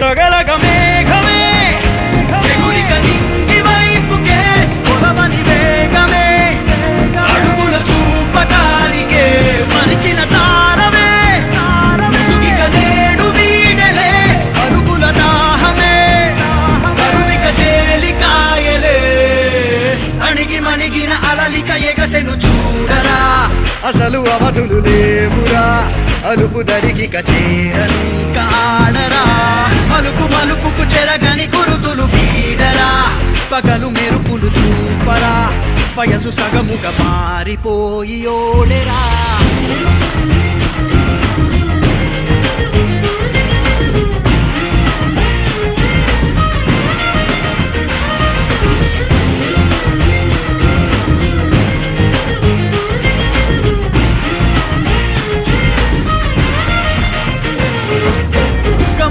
తగలగ మేఘమే ఎగురిక నింగి వైపుకే పొలవని వేగమే అడుగుల చూపటానికే మరిచిన తారమే ముసుగిక నేడు వీడలే అరుగుల దాహమే కరువిక తేలికాయలే అణిగి మణిగిన అలలిక ఎగసెను చూడరా అసలు అవధులు లేవురా అలుపు దరికి చేరని కాడరా మలుపు మలుపుకు చెరగని కురుతులు వీడరా పగలు మెరుపులు చూపరా వయసు సగముగా మారిపోయి ఓడెరా